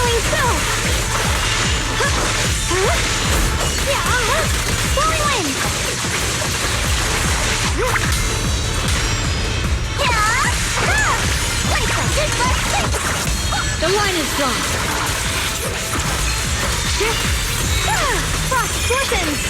Going so! Flowing wind! The line is drawn. Frost forces!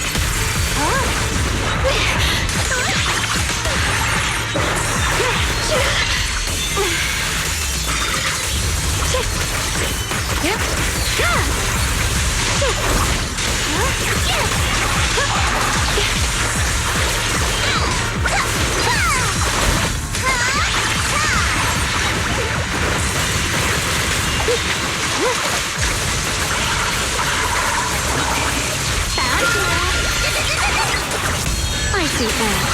I see that.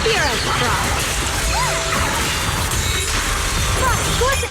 You're a fraud. What's it?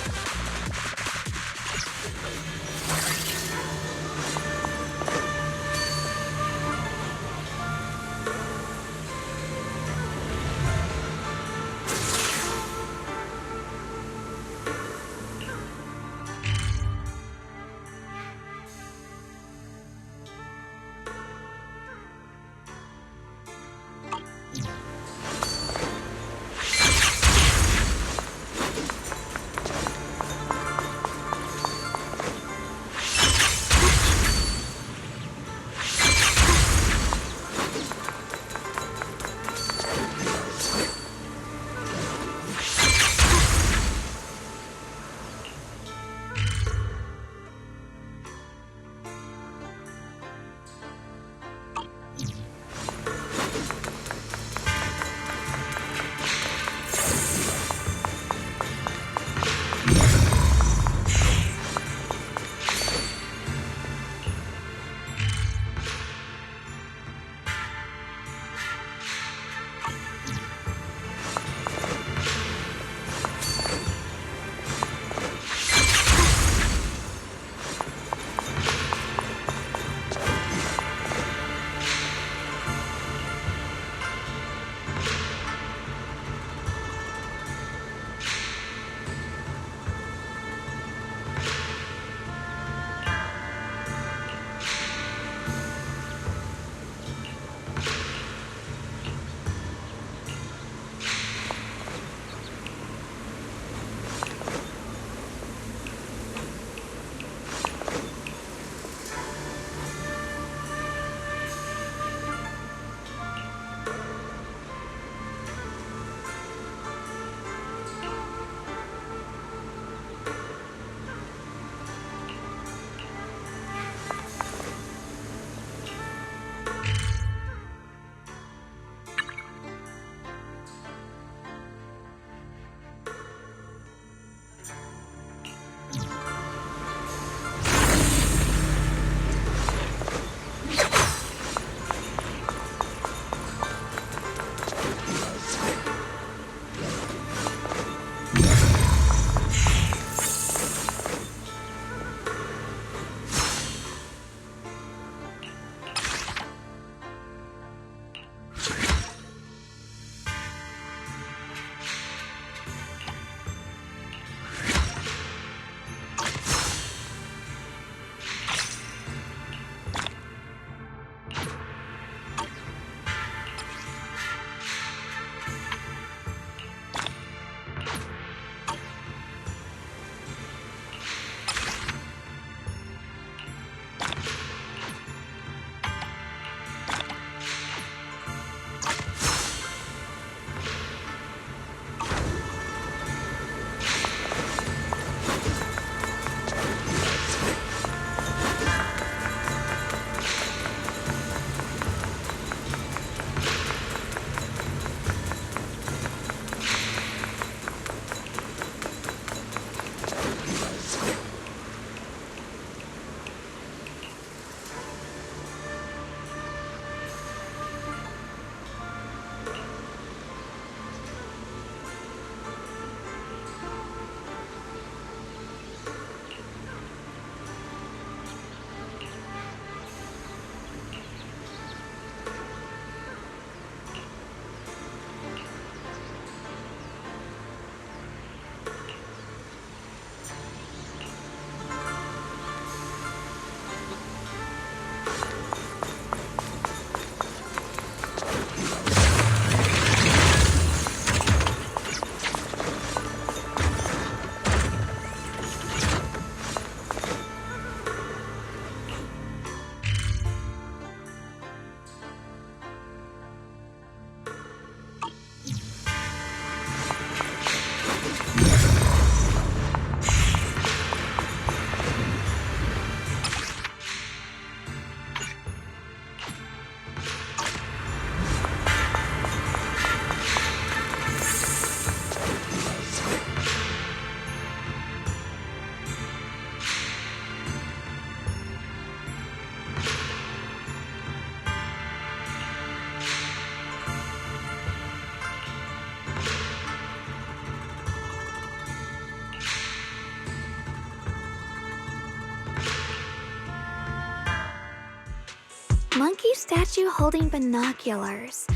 pretty statue holding binoculars.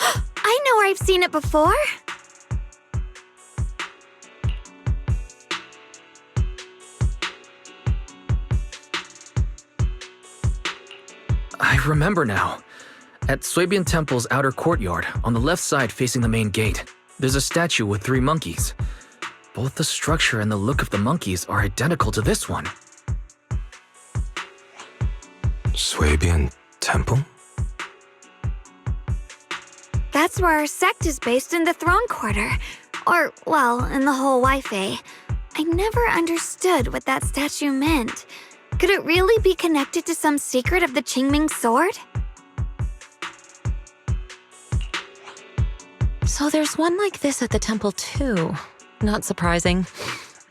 I know where I've seen it before! I remember now. At Swabian Temple's outer courtyard, on the left side facing the main gate, there's a statue with 3 monkeys. Both the structure and the look of the monkeys are identical to this one. Swabian Temple? That's where our sect is based in the Throne Quarter. Or, well, in the whole Wi-Fi. I never understood what that statue meant. Could it really be connected to some secret of the Qingming sword? So there's one like this at the temple too. Not surprising.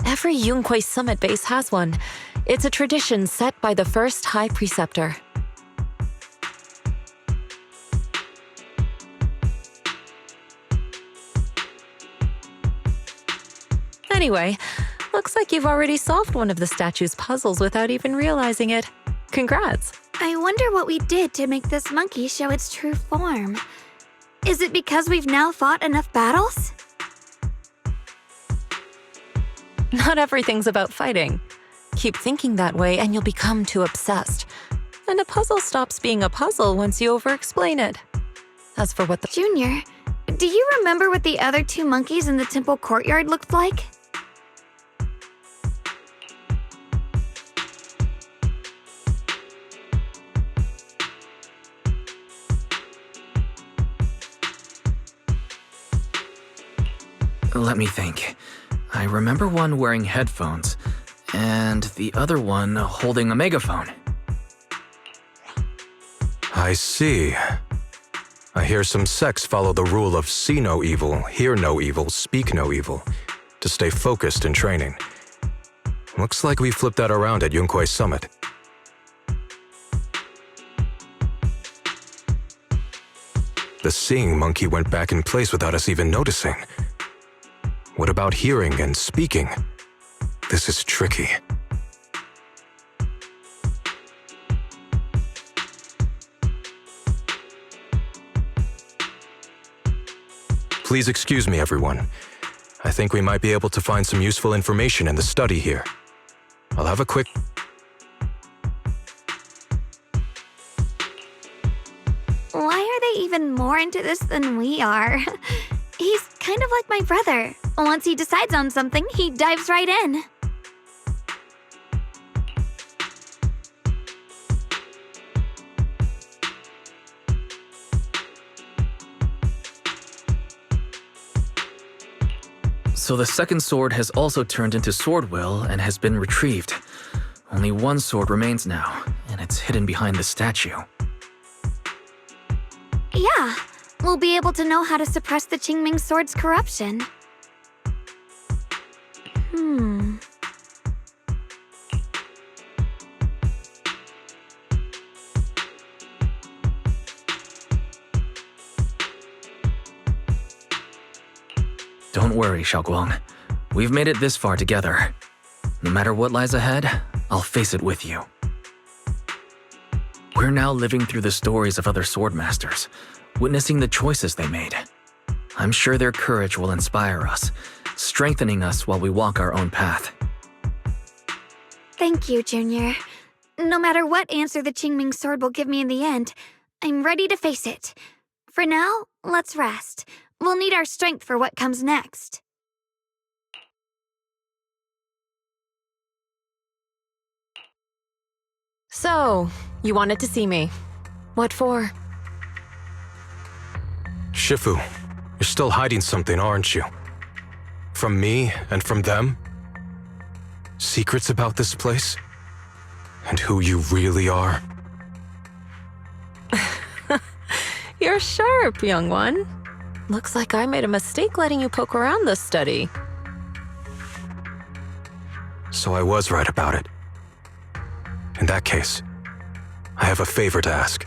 Every Yunquei summit base has one. It's a tradition set by the first High Preceptor. Anyway, looks like you've already solved one of the statue's puzzles without even realizing it. Congrats! I wonder what we did to make this monkey show its true form. Is it because we've now fought enough battles? Not everything's about fighting. Keep thinking that way and you'll become too obsessed. And a puzzle stops being a puzzle once you over-explain it. As for what the— Junior, do you remember what the other 2 monkeys in the temple courtyard looked like? Let me think. I remember one wearing headphones, and the other one holding a megaphone. I see. I hear some sects follow the rule of see no evil, hear no evil, speak no evil, to stay focused in training. Looks like we flipped that around at Yunquei Summit. The seeing monkey went back in place without us even noticing. What about hearing and speaking? This is tricky. Please excuse me, everyone. I think we might be able to find some useful information in the study here. I'll have a quick— Why are they even more into this than we are? He's kind of like my brother. Once he decides on something, he dives right in. So the second sword has also turned into Swordwill and has been retrieved. Only one sword remains now, and it's hidden behind the statue. Yeah, we'll be able to know how to suppress the Qingming sword's corruption. Don't worry, Xiaoguang. We've made it this far together. No matter what lies ahead, I'll face it with you. We're now living through the stories of other swordmasters, witnessing the choices they made. I'm sure their courage will inspire us, strengthening us while we walk our own path. Thank you, Junior. No matter what answer the Qingming sword will give me in the end, I'm ready to face it. For now, let's rest. We'll need our strength for what comes next. So, you wanted to see me. What for? Shifu, you're still hiding something, aren't you? From me and from them? Secrets about this place? And who you really are? You're sharp, young one. Looks like I made a mistake letting you poke around this study. So I was right about it. In that case, I have a favor to ask.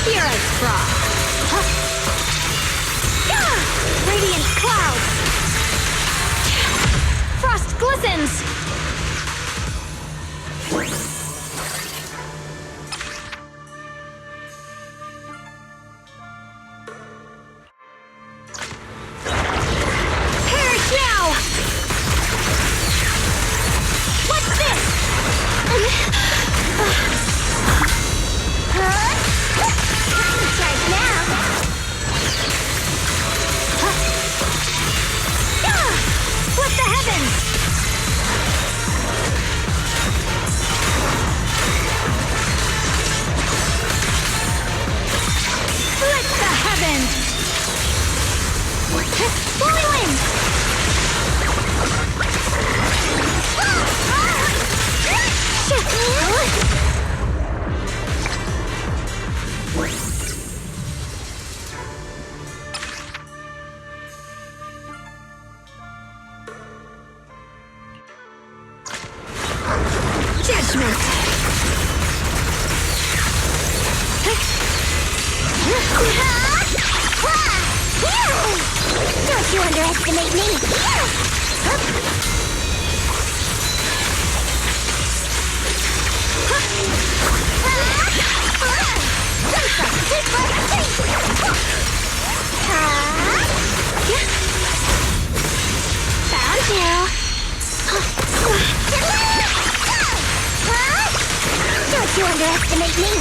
Here I frost. Radiant clouds. Frost glistens. Perish now. What's this? Right now. Split the heavens! Split the heavens! Boiling! Judgment! Don't you underestimate me! Found you! Don't you underestimate me!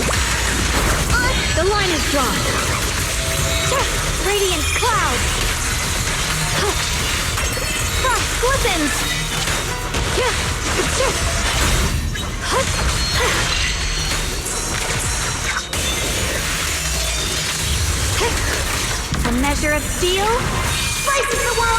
The line is drawn. Radiant cloud. Frost glistens. A measure of steel slices the world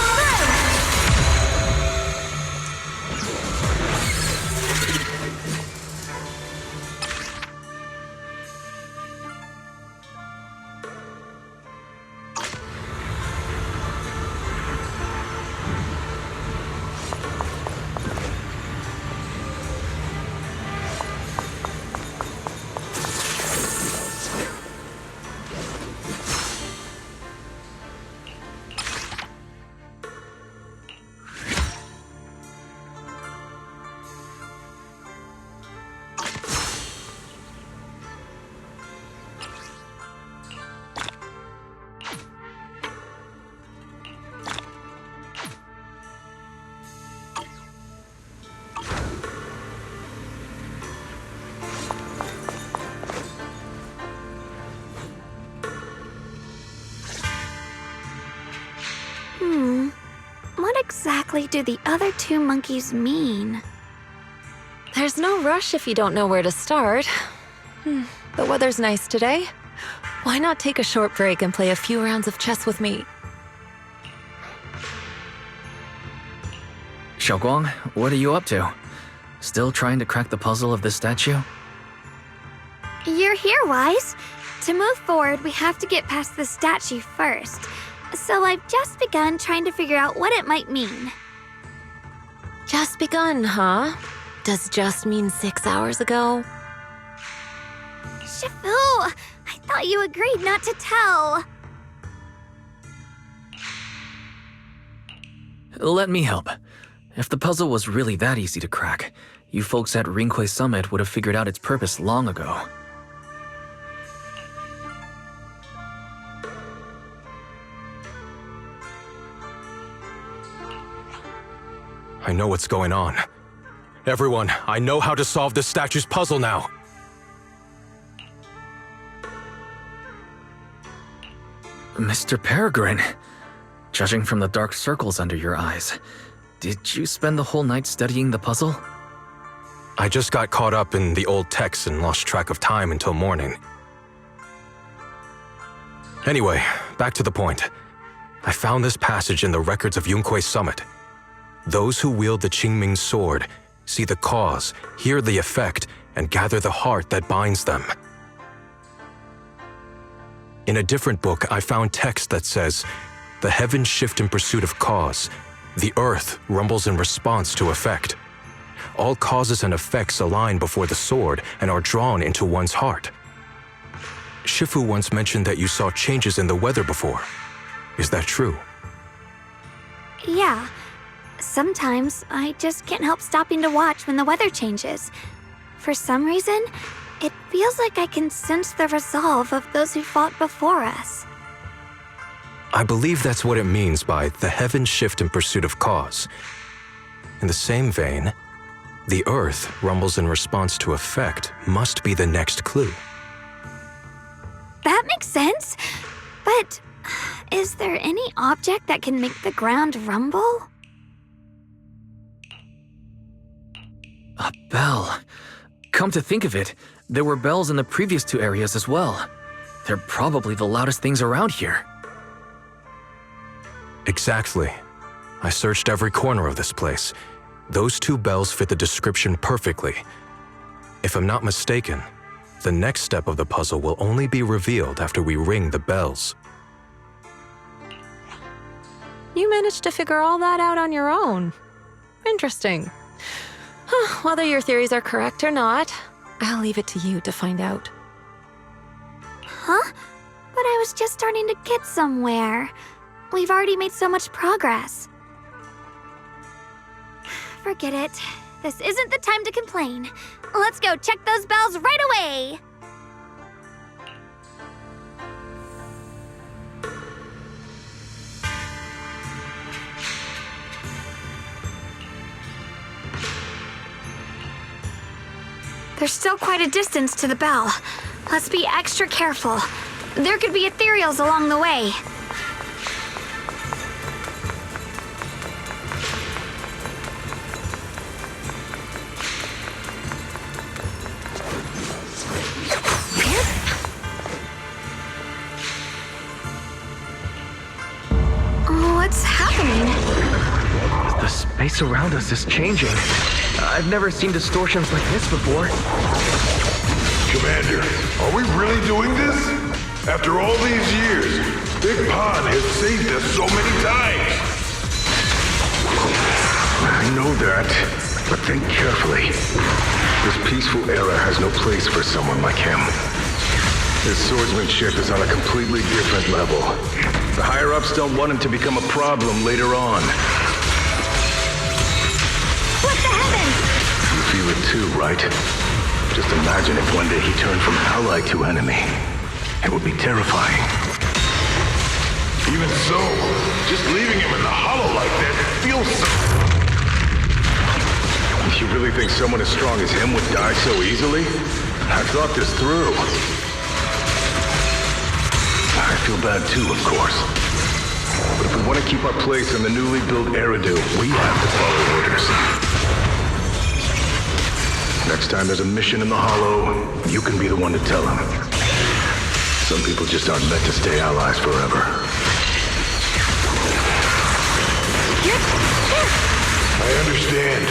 through. What exactly do the other two monkeys mean? There's no rush if you don't know where to start. The weather's nice today. Why not take a short break and play a few rounds of chess with me? Xiaoguang, what are you up to? Still trying to crack the puzzle of this statue? You're here, Wise. To move forward, we have to get past the statue first. So I've just begun trying to figure out what it might mean. Just begun, huh? Does just mean 6 hours ago? Shifu, I thought you agreed not to tell. Let me help. If the puzzle was really that easy to crack, you folks at Rinkwei Summit would have figured out its purpose long ago. I know what's going on. Everyone, I know how to solve this statue's puzzle now. Mr. Peregrine, judging from the dark circles under your eyes, did you spend the whole night studying the puzzle? I just got caught up in the old texts and lost track of time until morning. Anyway, back to the point. I found this passage in the records of Yunkwei Summit. Those who wield the Qingming sword see the cause, hear the effect, and gather the heart that binds them. In a different book, I found text that says, "The heavens shift in pursuit of cause. The earth rumbles in response to effect. All causes and effects align before the sword and are drawn into one's heart." Shifu once mentioned that you saw changes in the weather before. Is that true? Yeah. Sometimes I just can't help stopping to watch when the weather changes. For some reason, it feels like I can sense the resolve of those who fought before us. I believe that's what it means by the heavens shift in pursuit of cause. In the same vein, the earth rumbles in response to effect must be the next clue. That makes sense. But is there any object that can make the ground rumble? A bell. Come to think of it, there were bells in the previous two areas as well. They're probably the loudest things around here. Exactly. I searched every corner of this place. Those two bells fit the description perfectly. If I'm not mistaken, the next step of the puzzle will only be revealed after we ring the bells. You managed to figure all that out on your own. Interesting. Whether your theories are correct or not, I'll leave it to you to find out. Huh? But I was just starting to get somewhere. We've already made so much progress. Forget it. This isn't the time to complain. Let's go check those bells right away! There's still quite a distance to the bell. Let's be extra careful. There could be ethereals along the way. What's happening? The space around us is changing. I've never seen distortions like this before. Commander, are we really doing this? After all these years, Big Pond has saved us so many times. I know that, but think carefully. This peaceful era has no place for someone like him. His swordsmanship is on a completely different level. The higher-ups don't want him to become a problem later on. What the heavens? You feel it too, right? Just imagine if one day he turned from ally to enemy. It would be terrifying. Even so, just leaving him in the hollow like that feels so... You really think someone as strong as him would die so easily? I've thought this through. I feel bad too, of course. But if we want to keep our place in the newly built Eridu, we have to follow orders. Next time there's a mission in the Hollow, you can be the one to tell them. Some people just aren't meant to stay allies forever. I understand.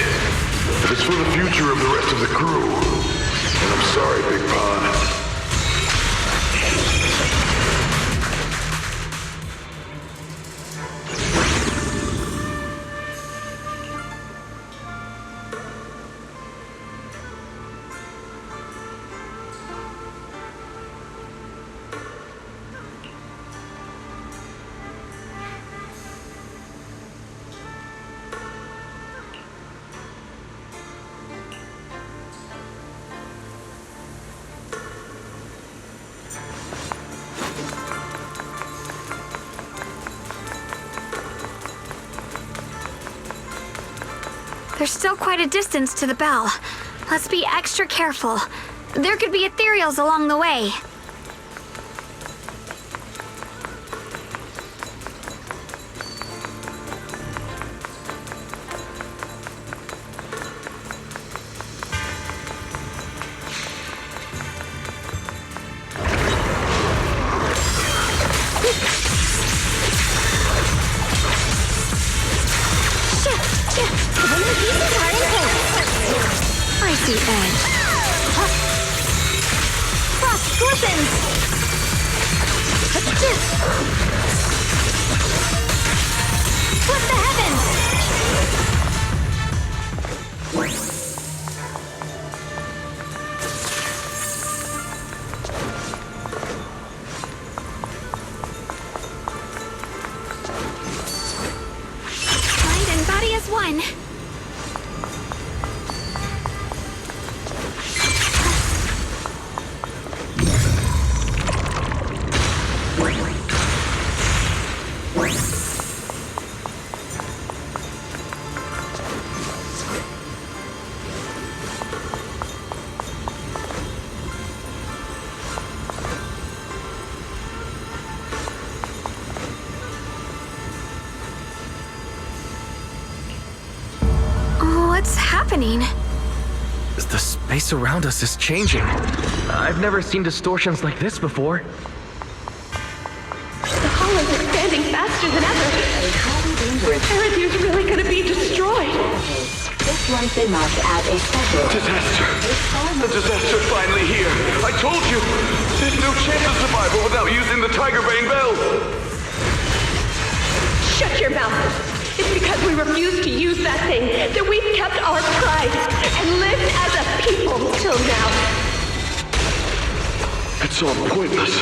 But it's for the future of the rest of the crew. And I'm sorry, Big Pond. There's still quite a distance to the bell. Let's be extra careful. There could be ethereals along the way. I see edge. Frost glistens! Flip the heavens! happening? The space around us is changing. I've never seen distortions like this before. The hull is expanding faster than ever. Erethi's really gonna be destroyed. This one's been marked as a special. Disaster. The disaster's finally here. I told you. There's no chance of survival without using the Tiger Bane Bell. Shut your mouth. It's because we refused to use that thing that we've kept our pride and lived as a people till now. It's all pointless.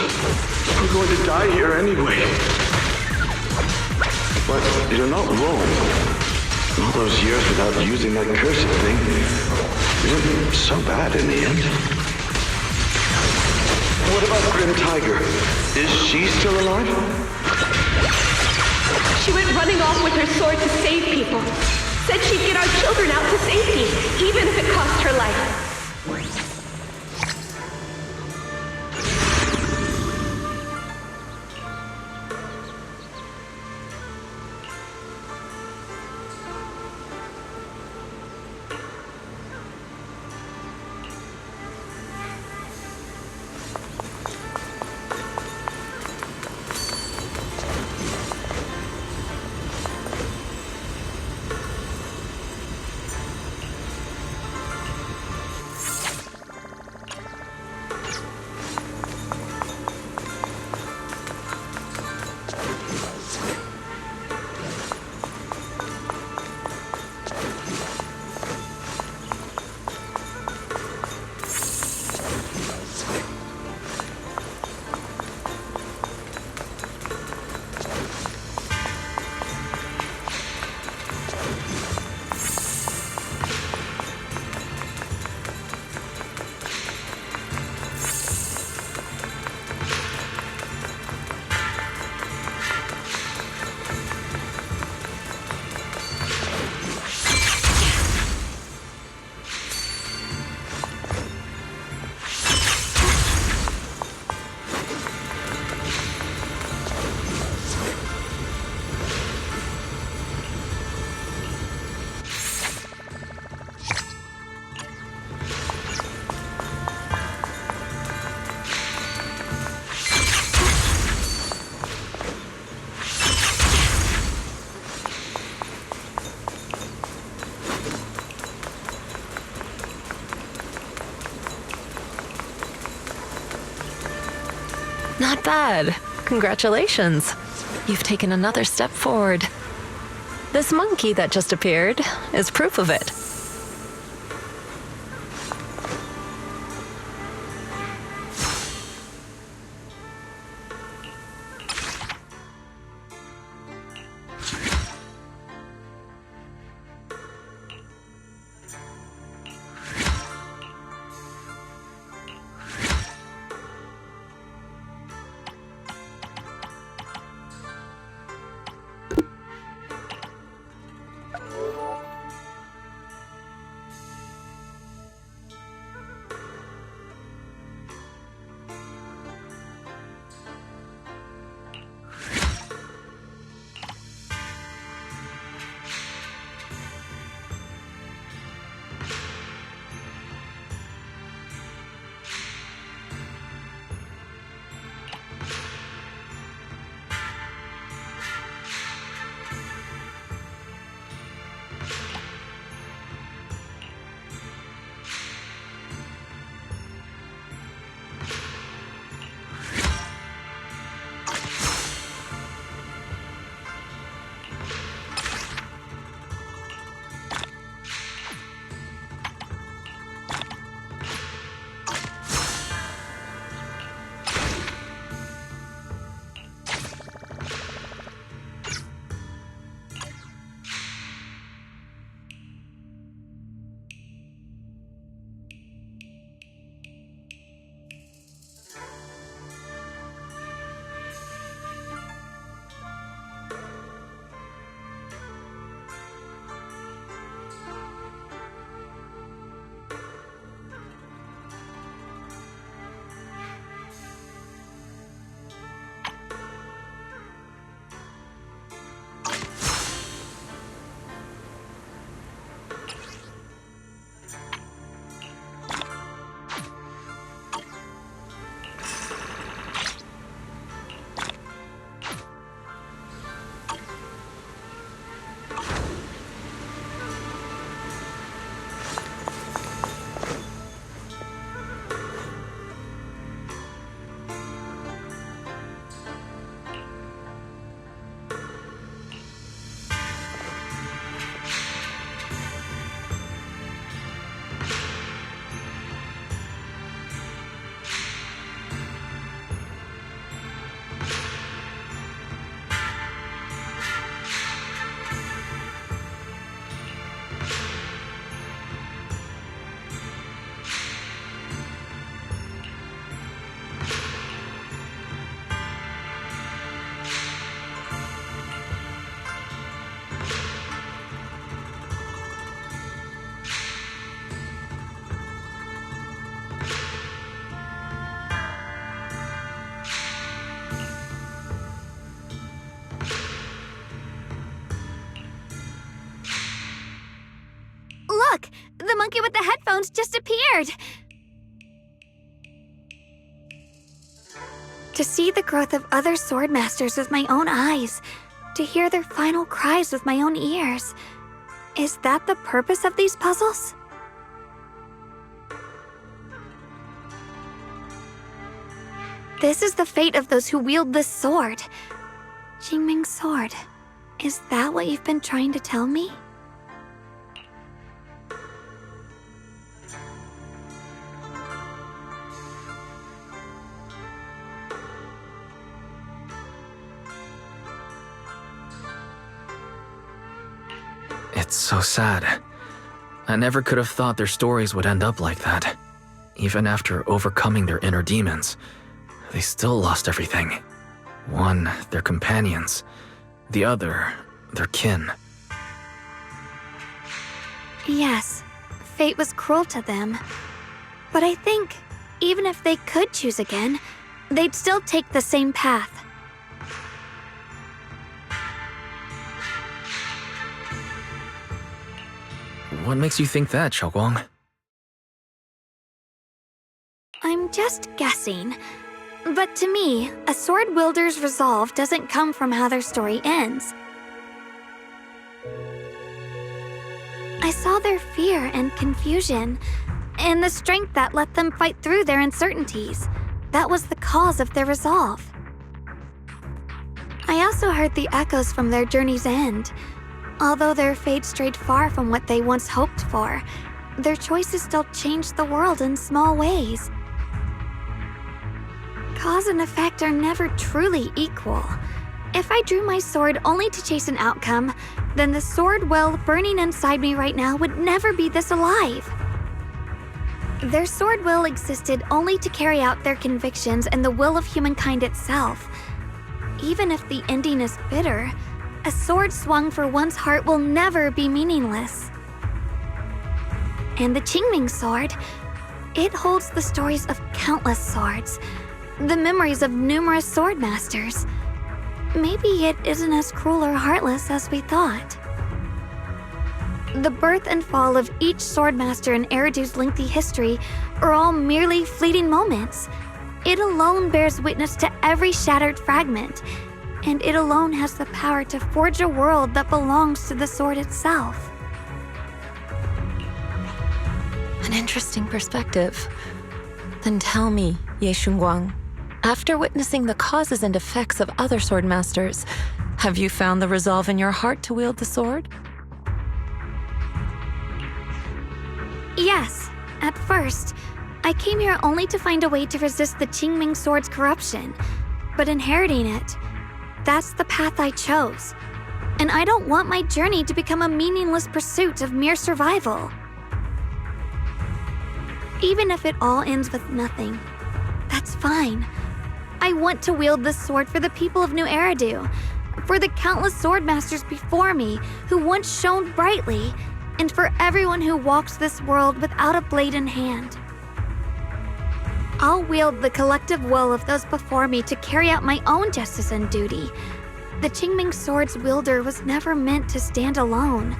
We're going to die here anyway. But you're not wrong. All those years without using that cursed thing isn't so bad in the end. What about Grim Tiger? Is she still alive? She went running off with her sword to save people. Said she'd get our children out to safety, even if it cost her life. Not bad. Congratulations. You've taken another step forward. This monkey that just appeared is proof of it. monkey with the headphones just appeared. To see the growth of other swordmasters with my own eyes, to hear their final cries with my own ears. Is that the purpose of these puzzles? This is the fate of those who wield this sword. Qingming's sword. Is that what you've been trying to tell me? It's so sad. I never could have thought their stories would end up like that. Even after overcoming their inner demons, they still lost everything. One, their companions. The other, their kin. Yes, fate was cruel to them. But I think, even if they could choose again, they'd still take the same path. What makes you think that, Xiaoguang? I'm just guessing. But to me, a sword wielder's resolve doesn't come from how their story ends. I saw their fear and confusion, and the strength that let them fight through their uncertainties. That was the cause of their resolve. I also heard the echoes from their journey's end. Although their fate strayed far from what they once hoped for, their choices still changed the world in small ways. Cause and effect are never truly equal. If I drew my sword only to chase an outcome, then the sword well burning inside me right now would never be this alive. Their sword will existed only to carry out their convictions and the will of humankind itself. Even if the ending is bitter, a sword swung for one's heart will never be meaningless. And the Qingming sword, it holds the stories of countless swords, the memories of numerous swordmasters. Maybe it isn't as cruel or heartless as we thought. The birth and fall of each swordmaster in Eridu's lengthy history are all merely fleeting moments. It alone bears witness to every shattered fragment, and it alone has the power to forge a world that belongs to the sword itself. An interesting perspective. Then tell me, Ye Shunguang, after witnessing the causes and effects of other swordmasters, have you found the resolve in your heart to wield the sword? Yes, at first. I came here only to find a way to resist the Qingming sword's corruption, but inheriting it, that's the path I chose. And I don't want my journey to become a meaningless pursuit of mere survival. Even if it all ends with nothing, that's fine. I want to wield this sword for the people of New Eridu, for the countless swordmasters before me who once shone brightly, and for everyone who walks this world without a blade in hand. I'll wield the collective will of those before me to carry out my own justice and duty. The Qingming sword's wielder was never meant to stand alone.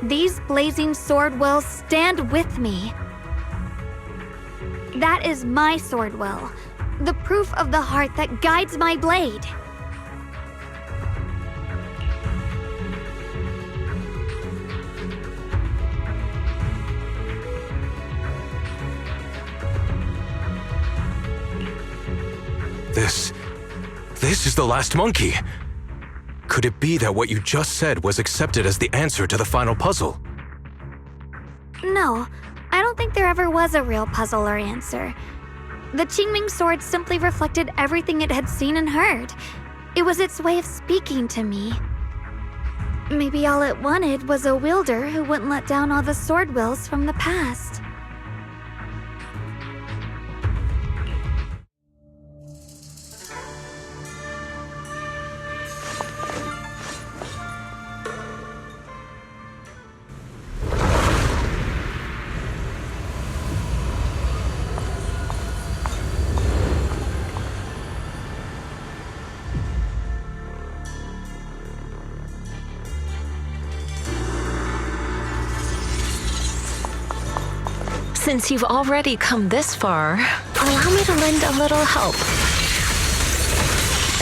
These blazing sword wills stand with me. That is my sword will, the proof of the heart that guides my blade. This is the last monkey. Could it be that what you just said was accepted as the answer to the final puzzle? No, I don't think there ever was a real puzzle or answer. The Qingming sword simply reflected everything it had seen and heard. It was its way of speaking to me. Maybe all it wanted was a wielder who wouldn't let down all the sword wills from the past. Since you've already come this far, allow me to lend a little help.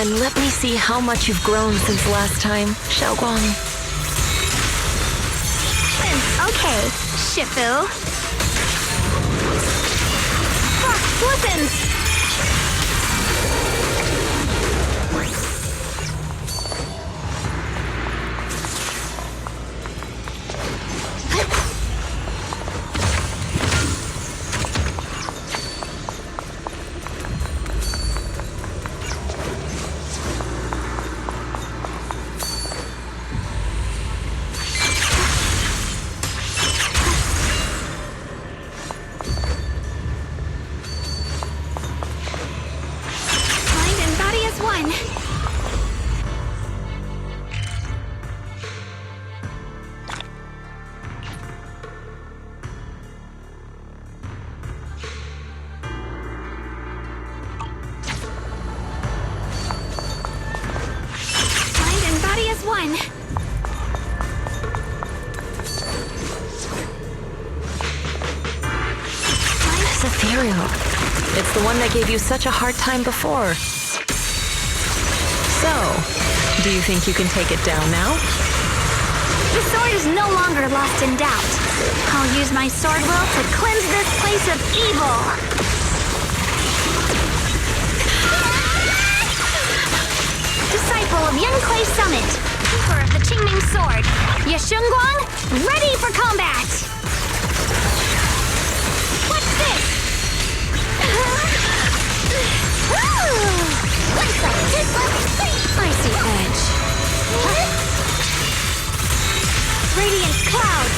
And let me see how much you've grown since last time, Xiaoguang. Okay, Shifu. Listen! One. It's ethereal. It's the one that gave you such a hard time before. So, do you think you can take it down now? The sword is no longer lost in doubt. I'll use my sword will to cleanse this place of evil. Disciple of Yankuei Summit, Keeper of the Qingming Sword, Yeshunguang, ready for combat! What's this? Icy edge. Radiant cloud.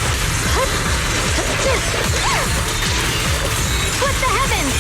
Split the heavens.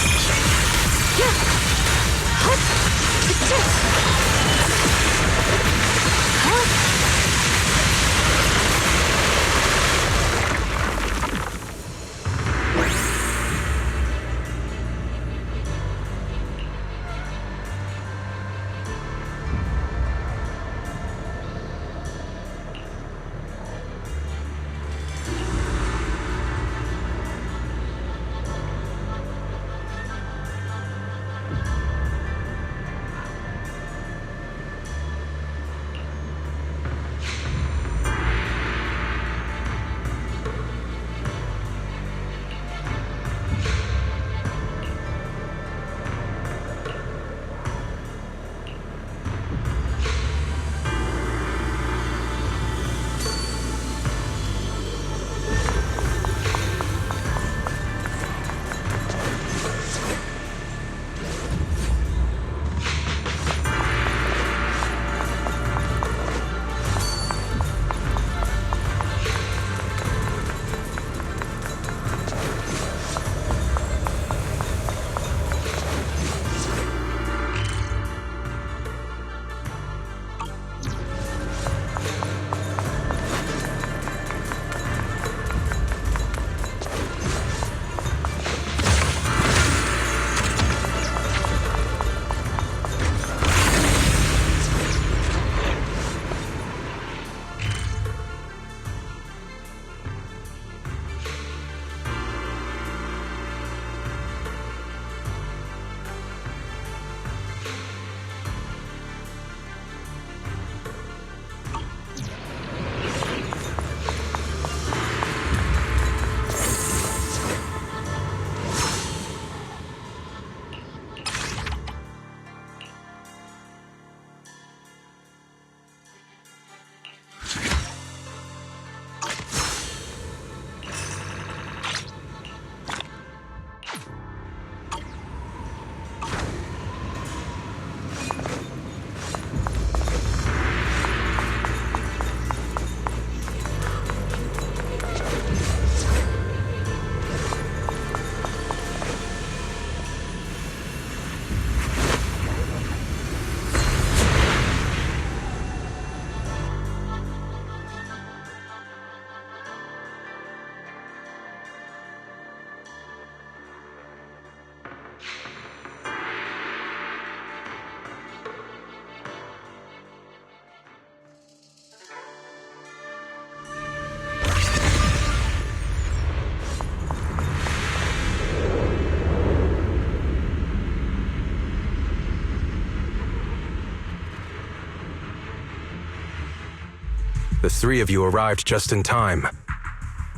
The three of you arrived just in time.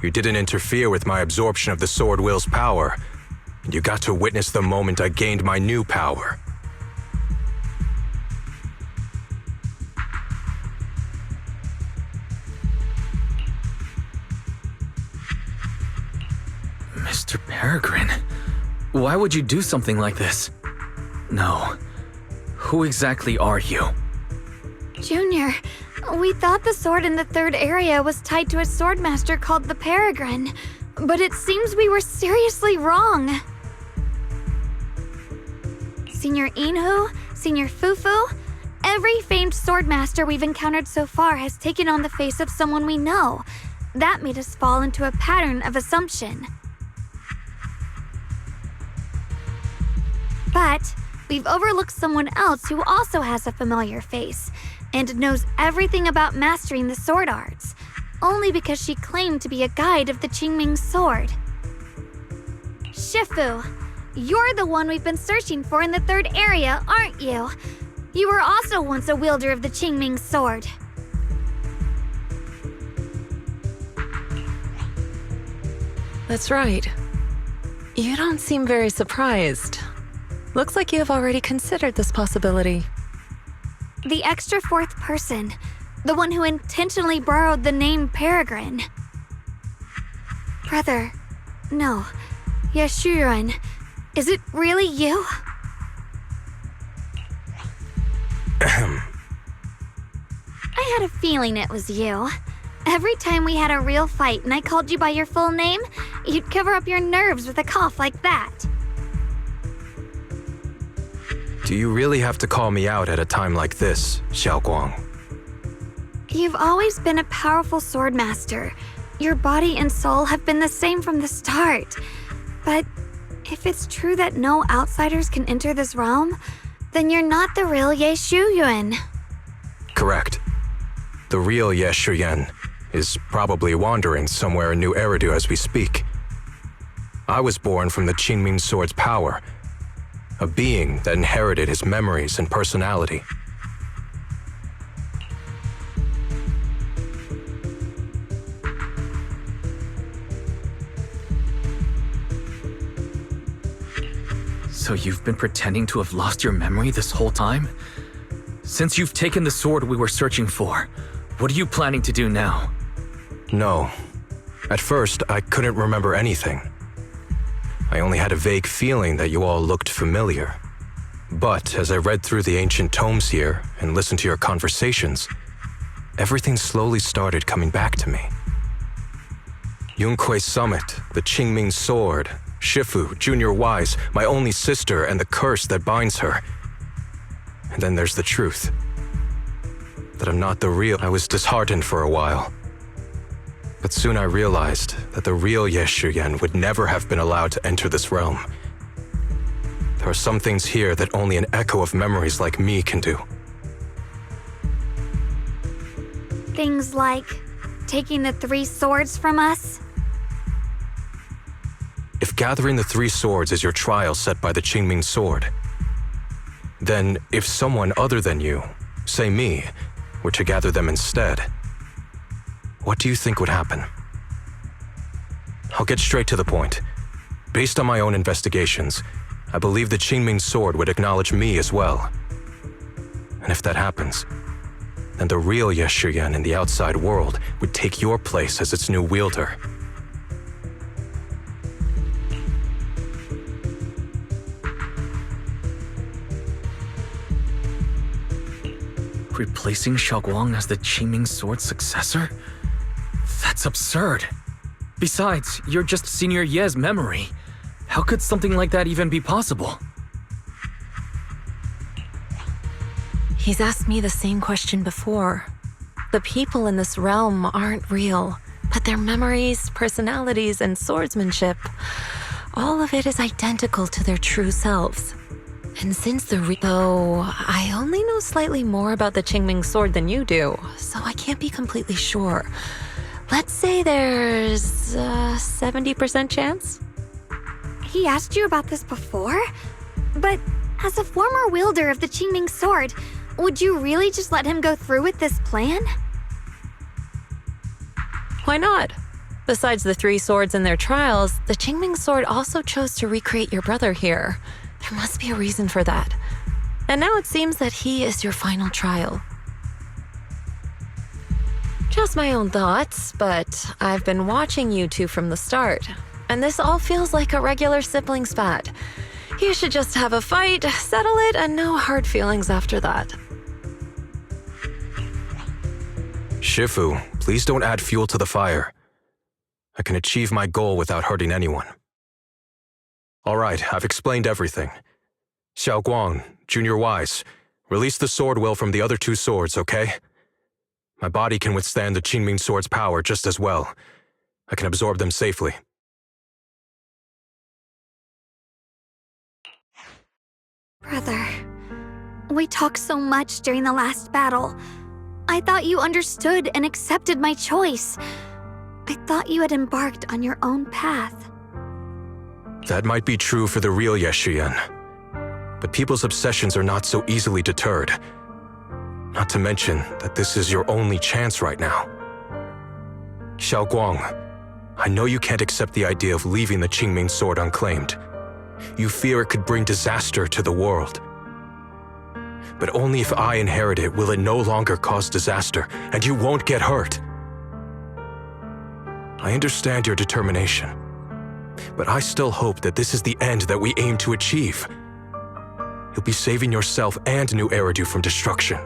You didn't interfere with my absorption of the Sword Will's power, and you got to witness the moment I gained my new power. Mr. Peregrine, why would you do something like this? No. Who exactly are you? Junior, we thought the sword in the third area was tied to a swordmaster called the Peregrine, but it seems we were seriously wrong. Senior Inhu, Senior Fufu, every famed swordmaster we've encountered so far has taken on the face of someone we know. That made us fall into a pattern of assumption. But we've overlooked someone else who also has a familiar face and knows everything about mastering the sword arts, only because she claimed to be a guide of the Qingming sword. Shifu, you're the one we've been searching for in the third area, aren't you? You were also once a wielder of the Qingming sword. That's right. You don't seem very surprised. Looks like you have already considered this possibility. The extra fourth person, the one who intentionally borrowed the name Peregrine. Brother, no, Yeshuyuan, is it really you? I had a feeling it was you. Every time we had a real fight and I called you by your full name, you'd cover up your nerves with a cough like that. Do you really have to call me out at a time like this, Xiaoguang? You've always been a powerful swordmaster. Your body and soul have been the same from the start. But if it's true that no outsiders can enter this realm, then you're not the real Ye Shuyuan. Correct. The real Ye Shuyan is probably wandering somewhere in New Eridu as we speak. I was born from the Qingming sword's power, a being that inherited his memories and personality. So you've been pretending to have lost your memory this whole time? Since you've taken the sword we were searching for, what are you planning to do now? No. At first, I couldn't remember anything. I only had a vague feeling that you all looked familiar. But as I read through the ancient tomes here and listened to your conversations, everything slowly started coming back to me. Yunque Summit, the Qingming sword, Shifu, Junior Wise, my only sister, and the curse that binds her. And then there's the truth. That I'm not the real. I was disheartened for a while. But soon I realized that the real Ye Shuyan would never have been allowed to enter this realm. There are some things here that only an echo of memories like me can do. Things like taking the 3 swords from us? If gathering the 3 swords is your trial set by the Qingming sword, then if someone other than you, say me, were to gather them instead, what do you think would happen? I'll get straight to the point. Based on my own investigations, I believe the Qingming sword would acknowledge me as well. And if that happens, then the real Ye Shuyan in the outside world would take your place as its new wielder. Replacing Xiaoguang as the Qingming sword's successor? That's absurd. Besides, you're just Senior Ye's memory. How could something like that even be possible? He's asked me the same question before. The people in this realm aren't real, but their memories, personalities, and swordsmanship, all of it is identical to their true selves. And since though I only know slightly more about the Qingming sword than you do, so I can't be completely sure. Let's say there's a 70% chance? He asked you about this before? But as a former wielder of the Qingming sword, would you really just let him go through with this plan? Why not? Besides the 3 swords in their trials, the Qingming sword also chose to recreate your brother here. There must be a reason for that. And now it seems that he is your final trial. Just my own thoughts, but I've been watching you two from the start, and this all feels like a regular sibling spat. You should just have a fight, settle it, and no hard feelings after that. Shifu, please don't add fuel to the fire. I can achieve my goal without hurting anyone. All right, I've explained everything. Xiao Guang, Junior Wise, release the sword will from the other 2 swords, okay? My body can withstand the Qingming sword's power just as well. I can absorb them safely. Brother, we talked so much during the last battle. I thought you understood and accepted my choice. I thought you had embarked on your own path. That might be true for the real Yeshiyan. But people's obsessions are not so easily deterred. Not to mention that this is your only chance right now. Xiao Guang, I know you can't accept the idea of leaving the Qingming sword unclaimed. You fear it could bring disaster to the world. But only if I inherit it will it no longer cause disaster, and you won't get hurt. I understand your determination, but I still hope that this is the end that we aim to achieve. You'll be saving yourself and New Eridu from destruction.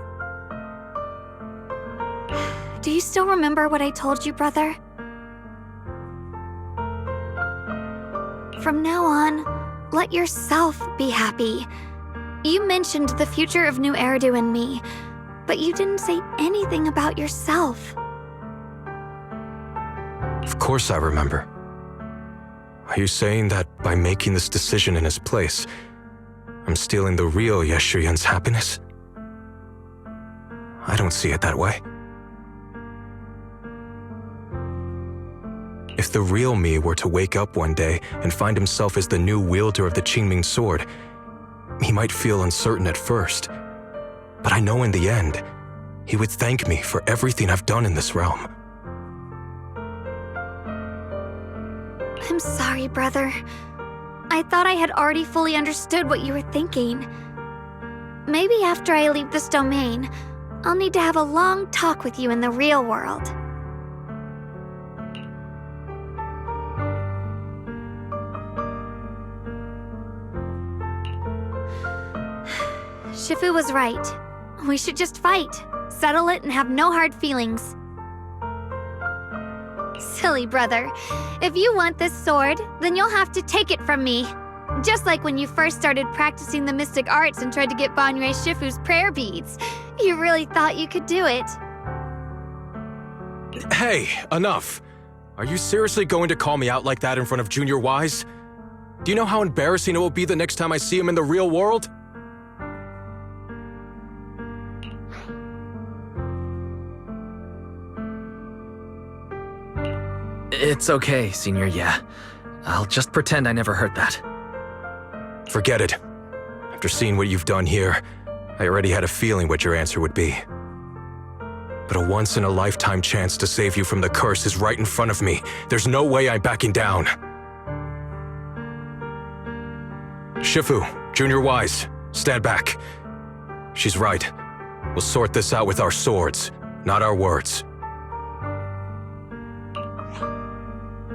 Do you still remember what I told you, brother? From now on, let yourself be happy. You mentioned the future of New Eridu and me, but you didn't say anything about yourself. Of course I remember. Are you saying that by making this decision in his place, I'm stealing the real Yeshuyan's happiness? I don't see it that way. If the real me were to wake up one day and find himself as the new wielder of the Qingming sword, he might feel uncertain at first, but I know in the end, he would thank me for everything I've done in this realm. I'm sorry, brother. I thought I had already fully understood what you were thinking. Maybe after I leave this domain, I'll need to have a long talk with you in the real world. Shifu was right. We should just fight, settle it, and have no hard feelings. Silly brother. If you want this sword, then you'll have to take it from me. Just like when you first started practicing the mystic arts and tried to get Banyue Shifu's prayer beads. You really thought you could do it. Hey, enough! Are you seriously going to call me out like that in front of Junior Wise? Do you know how embarrassing it will be the next time I see him in the real world? It's okay, Senior, yeah. I'll just pretend I never heard that. Forget it. After seeing what you've done here, I already had a feeling what your answer would be. But a once-in-a-lifetime chance to save you from the curse is right in front of me. There's no way I'm backing down. Shifu, Junior Wise, stand back. She's right. We'll sort this out with our swords, not our words.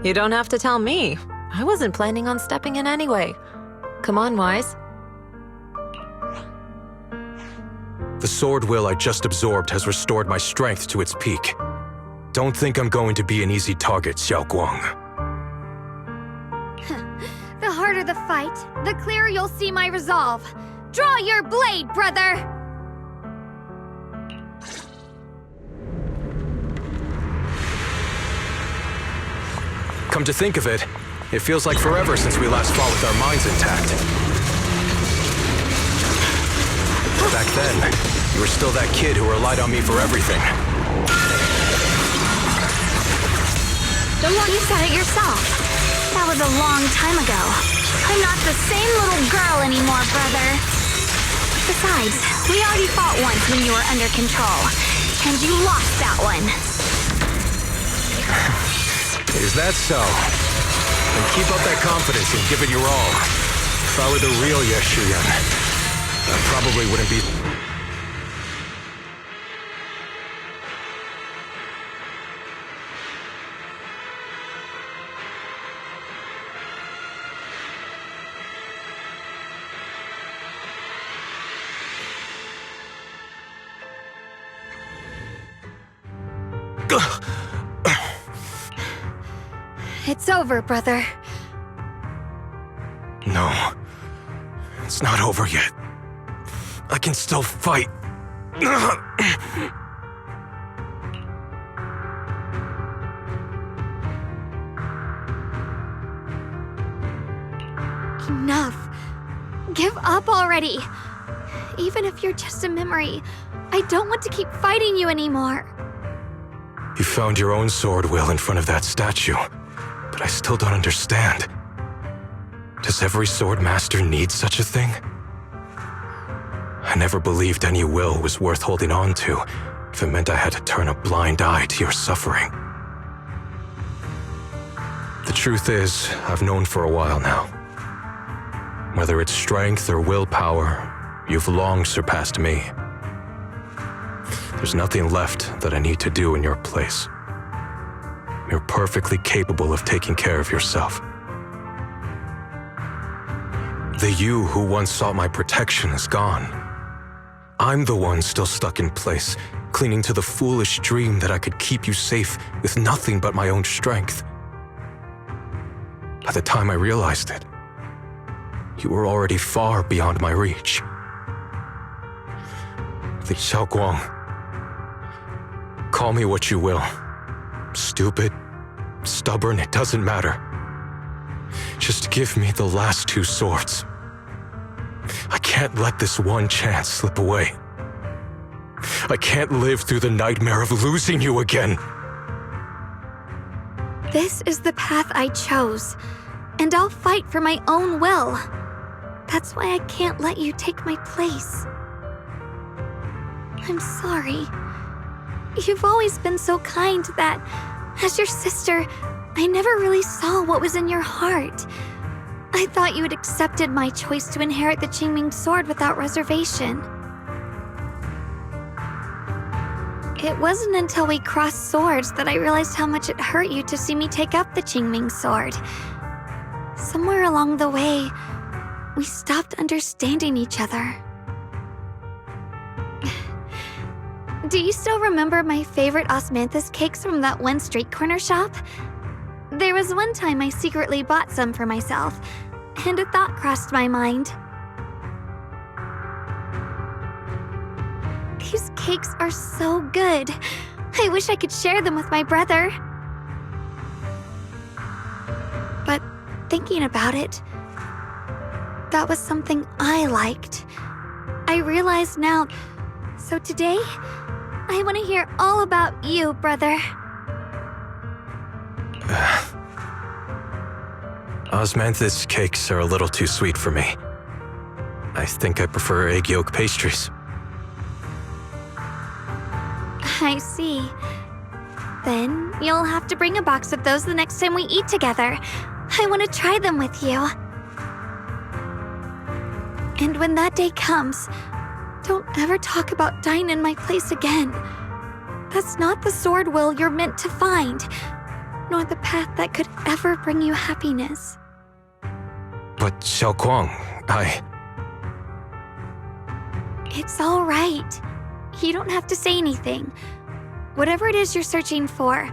You don't have to tell me. I wasn't planning on stepping in anyway. Come on, Wise. The sword will I just absorbed has restored my strength to its peak. Don't think I'm going to be an easy target, Xiao Guang. The harder the fight, the clearer you'll see my resolve. Draw your blade, brother! Come to think of it, it feels like forever since we last fought with our minds intact. Back then, you were still that kid who relied on me for everything. You said it yourself. That was a long time ago. I'm not the same little girl anymore, brother. Besides, we already fought once when you were under control, and you lost that one. Is that so? Then keep up that confidence and give it your all. If I were the real Yeshuyan, I probably wouldn't be... It's over, brother. No. It's not over yet. I can still fight. Enough. Give up already. Even if you're just a memory, I don't want to keep fighting you anymore. You found your own sword, Will, in front of that statue. But I still don't understand. Does every sword master need such a thing? I never believed any will was worth holding on to if it meant I had to turn a blind eye to your suffering. The truth is, I've known for a while now. Whether it's strength or willpower, you've long surpassed me. There's nothing left that I need to do in your place. You're perfectly capable of taking care of yourself. The you who once sought my protection is gone. I'm the one still stuck in place, clinging to the foolish dream that I could keep you safe with nothing but my own strength. By the time I realized it, you were already far beyond my reach. The Xiaoguang. Call me what you will. Stupid, stubborn, it doesn't matter. Just give me the last two swords. I can't let this one chance slip away. I can't live through the nightmare of losing you again. This is the path I chose, and I'll fight for my own will. That's why I can't let you take my place. I'm sorry. You've always been so kind that, as your sister, I never really saw what was in your heart. I thought you had accepted my choice to inherit the Qingming sword without reservation. It wasn't until we crossed swords that I realized how much it hurt you to see me take up the Qingming sword. Somewhere along the way, we stopped understanding each other. Do you still remember my favorite osmanthus cakes from that one street corner shop? There was one time I secretly bought some for myself, and a thought crossed my mind. These cakes are so good. I wish I could share them with my brother. But thinking about it, that was something I liked. I realize now. So today, I want to hear all about you, brother. Osmanthus cakes are a little too sweet for me. I think I prefer egg yolk pastries. I see. Then you'll have to bring a box of those the next time we eat together. I want to try them with you. And when that day comes, don't ever talk about dying in my place again. That's not the sword will you're meant to find, nor the path that could ever bring you happiness. But Xiaoguang, It's all right. You don't have to say anything. Whatever it is you're searching for,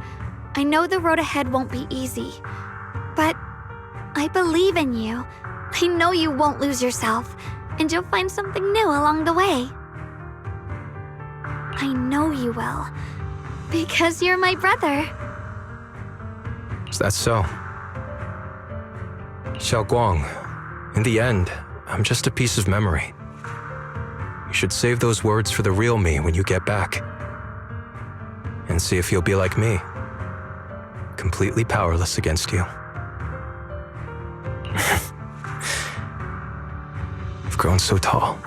I know the road ahead won't be easy. But I believe in you. I know you won't lose yourself, and you'll find something new along the way. I know you will, because you're my brother. Is that so? Xiaoguang, in the end, I'm just a piece of memory. You should save those words for the real me when you get back. And see if you'll be like me. Completely powerless against you. You've grown so tall.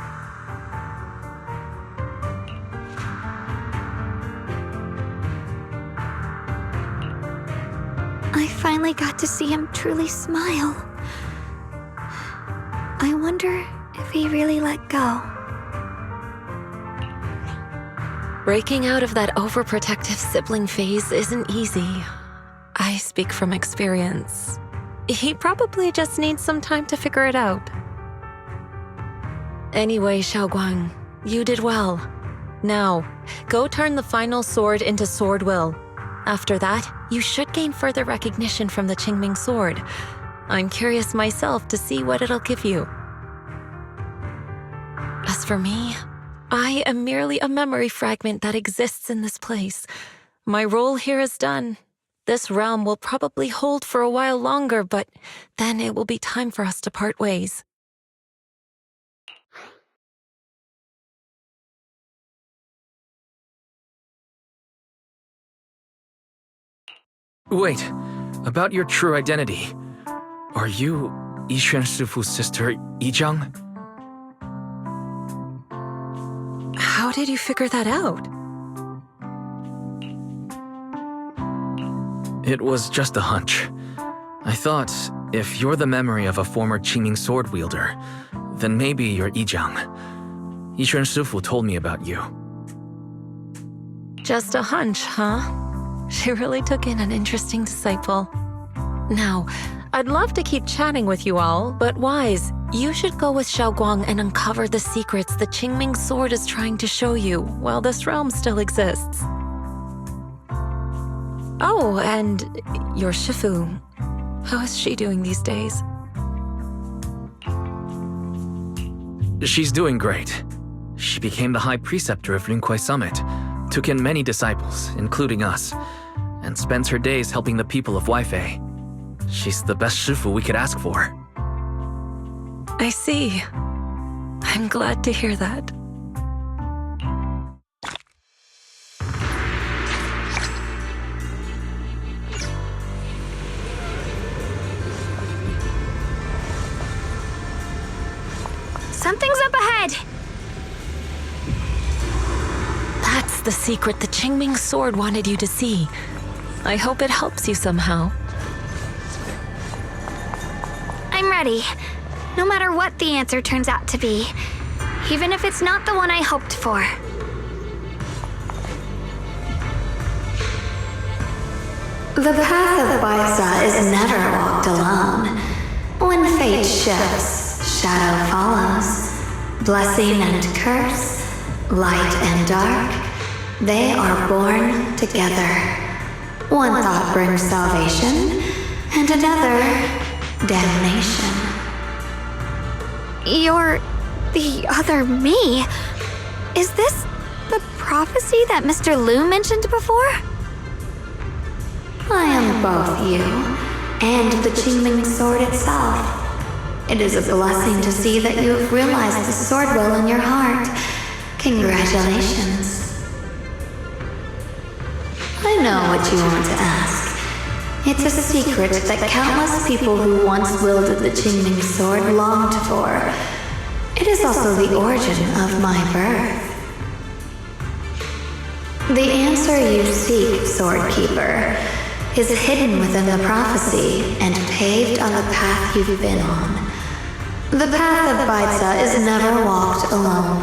I finally got to see him truly smile. I wonder if he really let go. Breaking out of that overprotective sibling phase isn't easy. I speak from experience. He probably just needs some time to figure it out. Anyway, Xiaoguang, you did well. Now, go turn the final sword into Sword Will. After that, you should gain further recognition from the Qingming sword. I'm curious myself to see what it'll give you. As for me, I am merely a memory fragment that exists in this place. My role here is done. This realm will probably hold for a while longer, but then it will be time for us to part ways. Wait, about your true identity. Are you Yixuan Shifu's sister, Yizhang? How did you figure that out? It was just a hunch. I thought, if you're the memory of a former Qingming sword wielder, then maybe you're Yizhang. Yixuan Shifu told me about you. Just a hunch, huh? She really took in an interesting disciple. Now, I'd love to keep chatting with you all, but Wise, you should go with Xiaoguang and uncover the secrets the Qingming sword is trying to show you while this realm still exists. Oh, and your Shifu. How is she doing these days? She's doing great. She became the High Preceptor of Lunkuai Summit, took in many disciples, including us, and spends her days helping the people of Waifei. She's the best Shifu we could ask for. I see. I'm glad to hear that. Something's up ahead! That's the secret the Qingming sword wanted you to see. I hope it helps you somehow. I'm ready. No matter what the answer turns out to be. Even if it's not the one I hoped for. The path of Busca is never walked alone. When fate shifts, shadow follows. Blessing and curse, light and dark, they are born together. One thought brings salvation, and another, damnation. You're the other me. Is this the prophecy that Mr. Liu mentioned before? I am both you and the Qingming sword itself. It is a blessing to see that you have realized the sword will in your heart. Congratulations. I know what you want to ask. It's a secret that countless people who once wielded the Qingming sword longed for. It is also the origin of my birth. The answer you seek, Sword Keeper, is hidden within the prophecy and paved on the path you've been on. The path of Busca is never walked alone.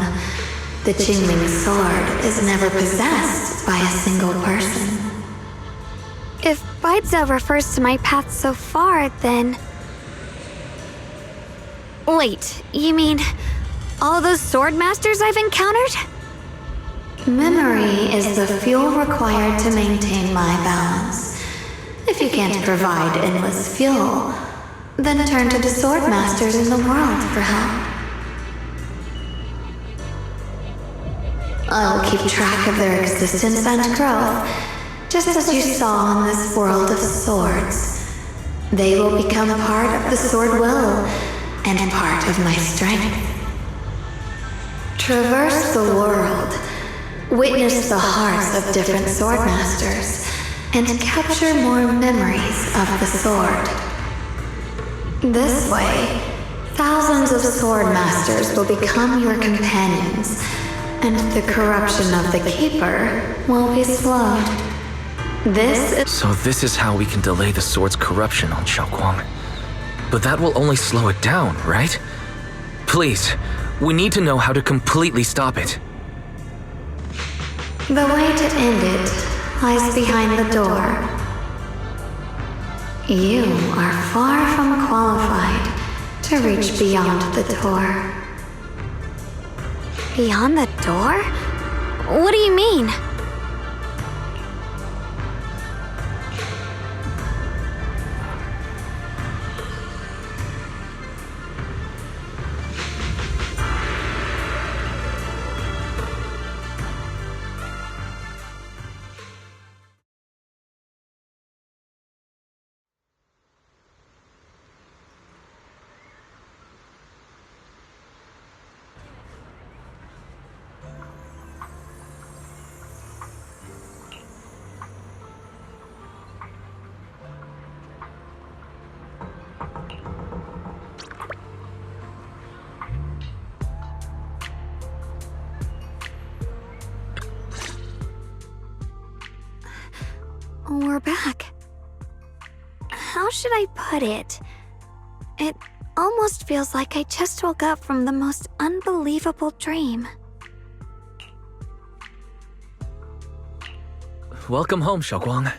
The Qingming sword is never possessed by a single person. If Busca refers to my path so far, then... Wait, you mean all those sword masters I've encountered? Memory is the fuel required to maintain my balance. If you can't provide endless fuel, then turn to the sword masters in the world for help. I will keep track of their existence and growth, just as you saw in this world of swords. They will become part of the sword will and part of my strength. Traverse the world, witness the hearts of different sword masters, and capture more memories of the sword. This way, thousands of sword masters will become your companions, and the corruption of the Keeper will be slowed. So this is how we can delay the sword's corruption on Xiaoguang. But that will only slow it down, right? Please, we need to know how to completely stop it. The way to end it lies behind the door. You are far from qualified to reach beyond the door. Beyond the door? What do you mean? We're back. How should I put it? It almost feels like I just woke up from the most unbelievable dream. Welcome home, Xiaoguang.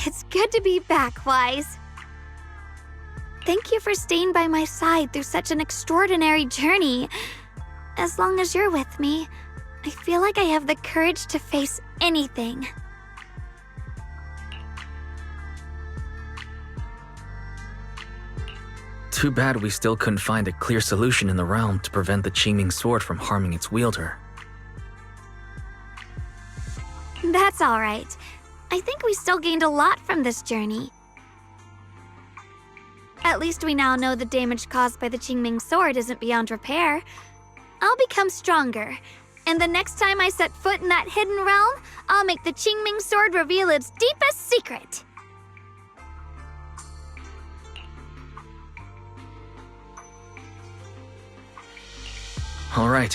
It's good to be back, Wise. Thank you for staying by my side through such an extraordinary journey. As long as you're with me, I feel like I have the courage to face anything. Too bad we still couldn't find a clear solution in the realm to prevent the Qingming sword from harming its wielder. That's all right. I think we still gained a lot from this journey. At least we now know the damage caused by the Qingming sword isn't beyond repair. I'll become stronger, and the next time I set foot in that hidden realm, I'll make the Qingming sword reveal its deepest secret. All right.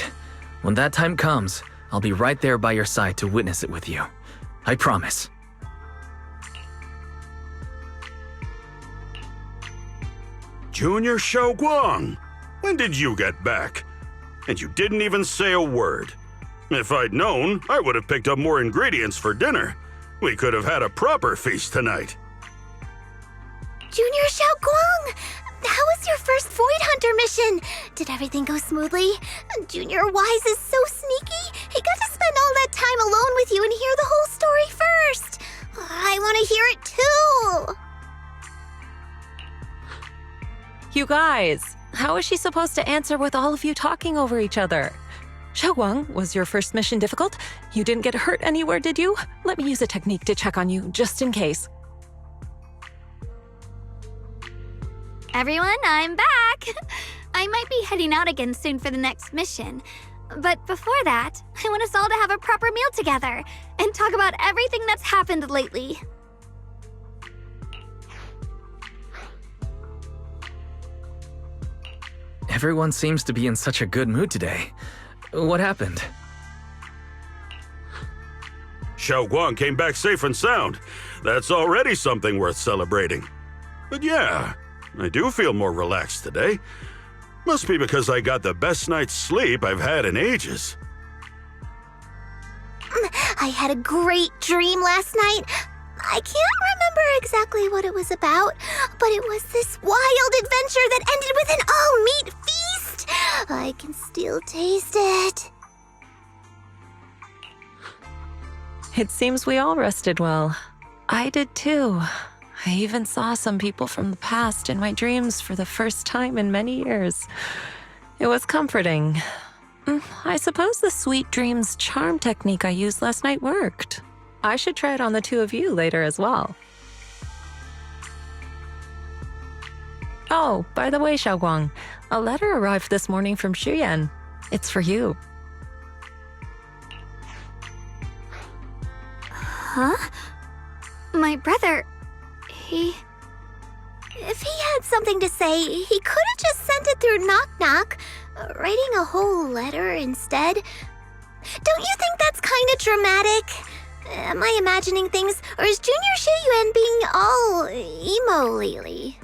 When that time comes, I'll be right there by your side to witness it with you. I promise. Junior Xiaoguang, when did you get back? And you didn't even say a word. If I'd known, I would have picked up more ingredients for dinner. We could have had a proper feast tonight. Junior Xiaoguang! How was your first Void Hunter mission? Did everything go smoothly? Junior Wise is so sneaky. He got to spend all that time alone with you and hear the whole story first. I want to hear it too. You guys, how is she supposed to answer with all of you talking over each other? Xiaoguang, was your first mission difficult? You didn't get hurt anywhere, did you? Let me use a technique to check on you, just in case. Everyone, I'm back! I might be heading out again soon for the next mission. But before that, I want us all to have a proper meal together and talk about everything that's happened lately. Everyone seems to be in such a good mood today. What happened? Xiaoguang came back safe and sound. That's already something worth celebrating. But yeah, I do feel more relaxed today. Must be because I got the best night's sleep I've had in ages. I had a great dream last night. I can't remember exactly what it was about, but it was this wild adventure that ended with an all-meat feast. I can still taste it. It seems we all rested well. I did too. I even saw some people from the past in my dreams for the first time in many years. It was comforting. I suppose the sweet dreams charm technique I used last night worked. I should try it on the two of you later as well. Oh, by the way, Xiaoguang, a letter arrived this morning from Xuyan. It's for you. Huh? My brother, If he had something to say, he could have just sent it through Knock Knock, writing a whole letter instead. Don't you think that's kind of dramatic? Am I imagining things, or is Junior Sheyuan being all emo lately?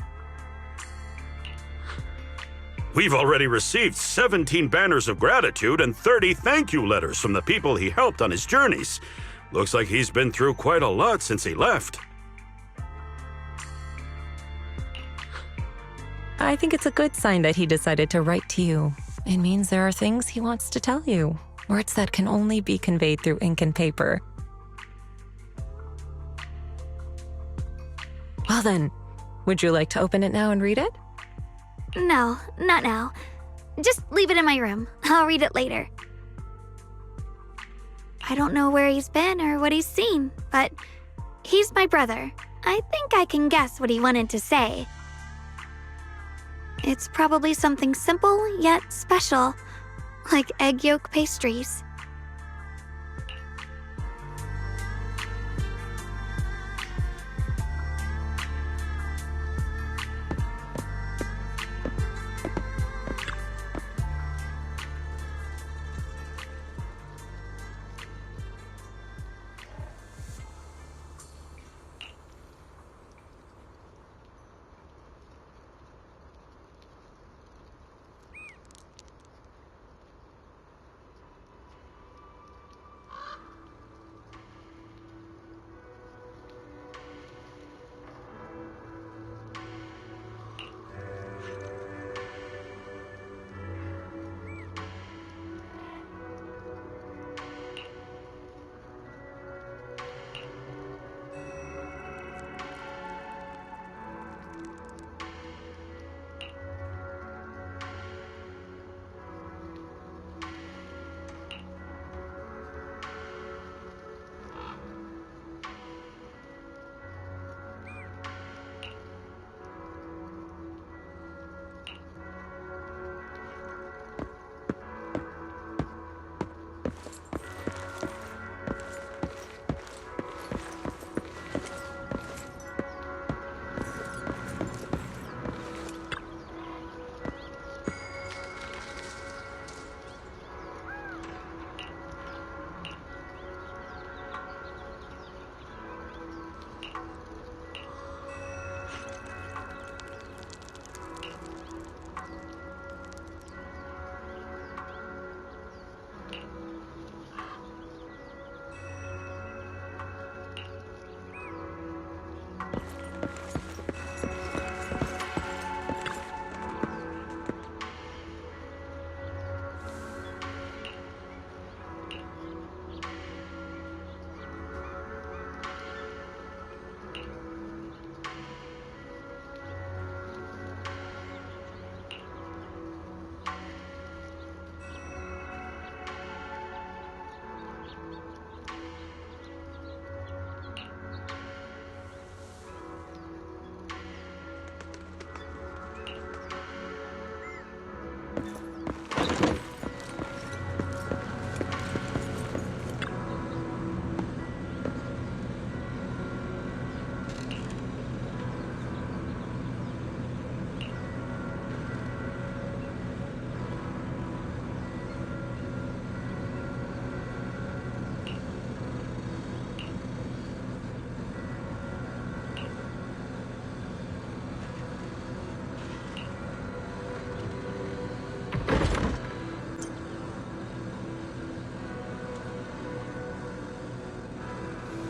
We've already received 17 banners of gratitude and 30 thank you letters from the people he helped on his journeys. Looks like he's been through quite a lot since he left. I think it's a good sign that he decided to write to you. It means there are things he wants to tell you, words that can only be conveyed through ink and paper. Well then, would you like to open it now and read it? No, not now. Just leave it in my room. I'll read it later. I don't know where he's been or what he's seen, but he's my brother. I think I can guess what he wanted to say. It's probably something simple yet special, like egg yolk pastries.